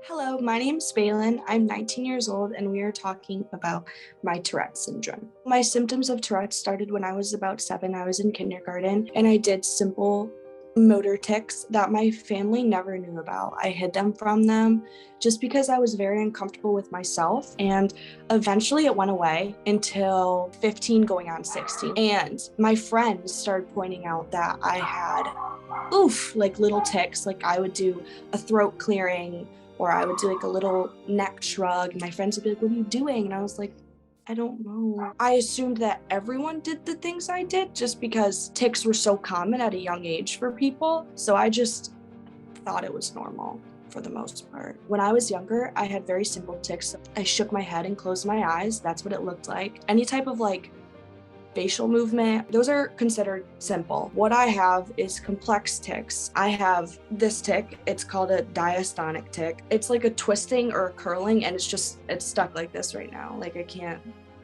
Hello, my name's Balin. I'm 19 years old and we are talking about my Tourette syndrome. My symptoms of Tourette started when I was about 7. I was in kindergarten and I did simple motor tics that my family never knew about. I hid them from them just because I was very uncomfortable with myself, and eventually it went away until 15 going on 16. And my friends started pointing out that I had like little tics. Like I would do a throat clearing or I would do like a little neck shrug. And my friends would be like, "What are you doing?" And I was like, "I don't know." I assumed that everyone did the things I did just because tics were so common at a young age for people. So I just thought it was normal for the most part. When I was younger, I had very simple tics. I shook my head and closed my eyes. That's what it looked like. Any type of facial movement, those are considered simple. What I have is complex tics. I have this tic, it's called a diastonic tick. It's like a twisting or a curling, and it's stuck like this right now. Like I can't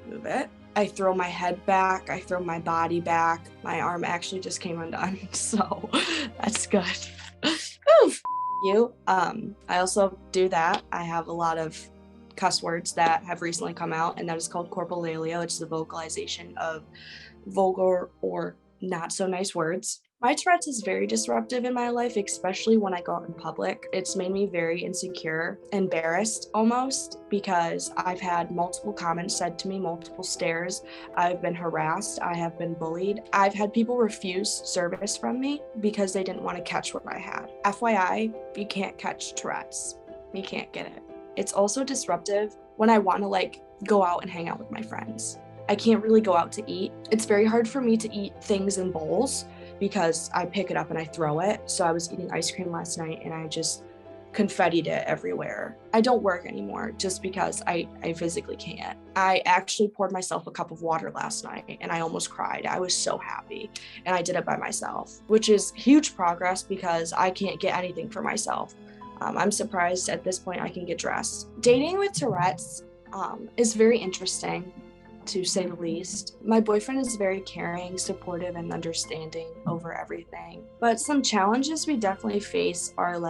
move it. I throw my head back, I throw my body back. My arm actually just came undone, so that's good. Oof. You. I also do that. I have a lot of cuss words that have recently come out, and that is called corpolalio. It's the vocalization of vulgar or not so nice words. My Tourette's is very disruptive in my life, especially when I go out in public. It's made me very insecure, embarrassed almost, because I've had multiple comments said to me, multiple stares. I've been harassed. I have been bullied. I've had people refuse service from me because they didn't want to catch what I had. FYI, you can't catch Tourette's. You can't get it. It's also disruptive when I want to go out and hang out with my friends. I can't really go out to eat. It's very hard for me to eat things in bowls because I pick it up and I throw it. So I was eating ice cream last night and I just confettied it everywhere. I don't work anymore just because I physically can't. I actually poured myself a cup of water last night and I almost cried. I was so happy, and I did it by myself, which is huge progress because I can't get anything for myself. I'm surprised at this point I can get dressed. Dating with Tourette's is very interesting, to say the least. My boyfriend is very caring, supportive, and understanding over everything. But some challenges we definitely face are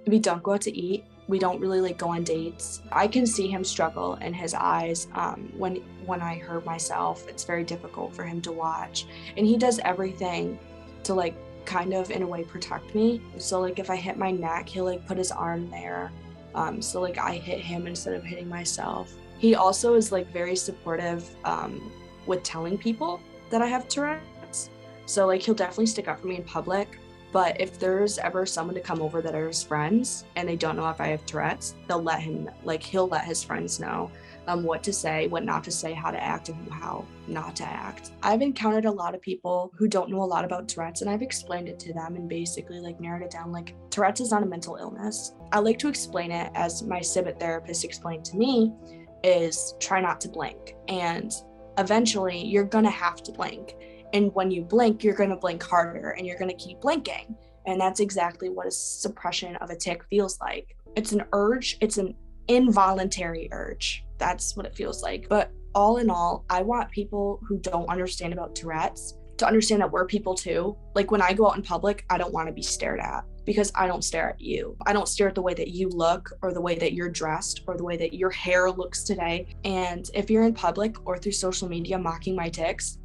we don't go out to eat. We don't really go on dates. I can see him struggle in his eyes when I hurt myself. It's very difficult for him to watch. And he does everything to kind of in a way protect me. So if I hit my neck, he'll put his arm there. So I hit him instead of hitting myself. He also is very supportive with telling people that I have Tourette's. So he'll definitely stick up for me in public. But if there's ever someone to come over that are his friends and they don't know if I have Tourette's, they'll let him, he'll let his friends know what to say, what not to say, how to act, and how not to act. I've encountered a lot of people who don't know a lot about Tourette's, and I've explained it to them and basically narrowed it down. Tourette's is not a mental illness. I like to explain it as my CBT therapist explained to me, is try not to blink. And eventually you're gonna have to blink. And when you blink, you're gonna blink harder and you're gonna keep blinking. And that's exactly what a suppression of a tic feels like. It's an urge, it's an involuntary urge. That's what it feels like. But all in all, I want people who don't understand about Tourette's to understand that we're people too. When I go out in public, I don't want to be stared at because I don't stare at you. I don't stare at the way that you look or the way that you're dressed or the way that your hair looks today. And if you're in public or through social media mocking my tics,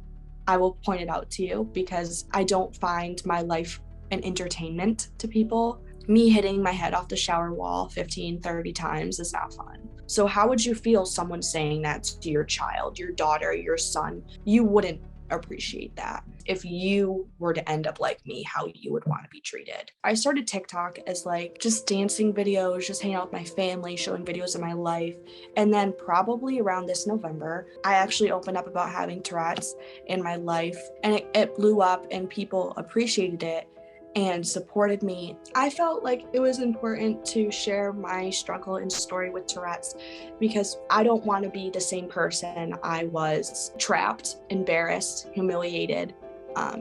I will point it out to you because I don't find my life an entertainment to people. Me hitting my head off the shower wall 15, 30 times is not fun. So how would you feel someone saying that to your child, your daughter, your son? You wouldn't appreciate that. If you were to end up like me, how you would want to be treated. I started TikTok as just dancing videos, just hanging out with my family, showing videos of my life. And then probably around this November, I actually opened up about having Tourette's in my life, and it blew up and people appreciated it and supported me. I felt like it was important to share my struggle and story with Tourette's because I don't want to be the same person I was: trapped, embarrassed, humiliated,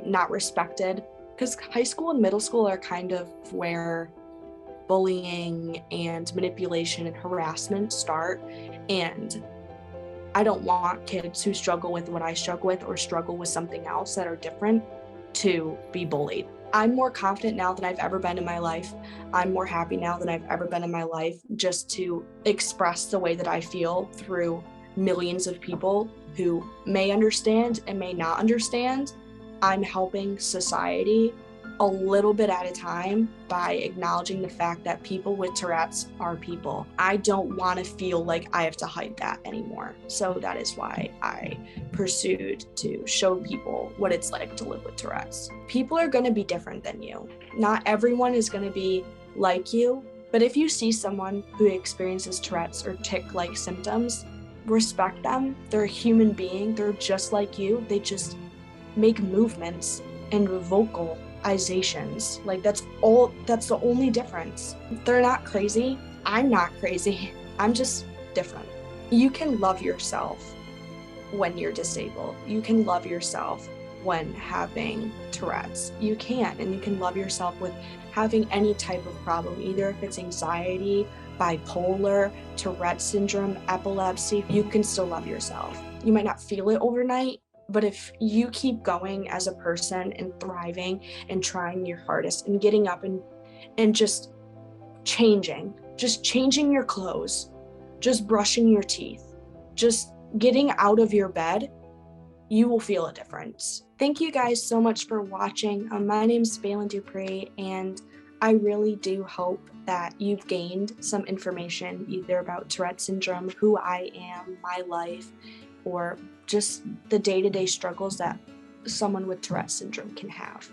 not respected. Because high school and middle school are kind of where bullying and manipulation and harassment start. And I don't want kids who struggle with what I struggle with or struggle with something else that are different to be bullied. I'm more confident now than I've ever been in my life. I'm more happy now than I've ever been in my life, just to express the way that I feel through millions of people who may understand and may not understand. I'm helping society a little bit at a time by acknowledging the fact that people with Tourette's are people. I don't want to feel like I have to hide that anymore. So that is why I pursued to show people what it's like to live with Tourette's. People are going to be different than you. Not everyone is going to be like you, but if you see someone who experiences Tourette's or tic-like symptoms, respect them. They're a human being. They're just like you. They just make movements and vocalizations. Like that's the only difference. They're not crazy. I'm not crazy. I'm just different. You can love yourself when you're disabled. You can love yourself when having Tourette's. You can, and you can love yourself with having any type of problem, either if it's anxiety, bipolar, Tourette syndrome, epilepsy. You can still love yourself. You might not feel it overnight, but if you keep going as a person and thriving and trying your hardest and getting up and just changing your clothes, just brushing your teeth, just getting out of your bed, you will feel a difference. Thank you guys so much for watching. My name is Balin Dupree, and I really do hope that you've gained some information either about Tourette syndrome, who I am, my life, or just the day-to-day struggles that someone with Tourette syndrome can have.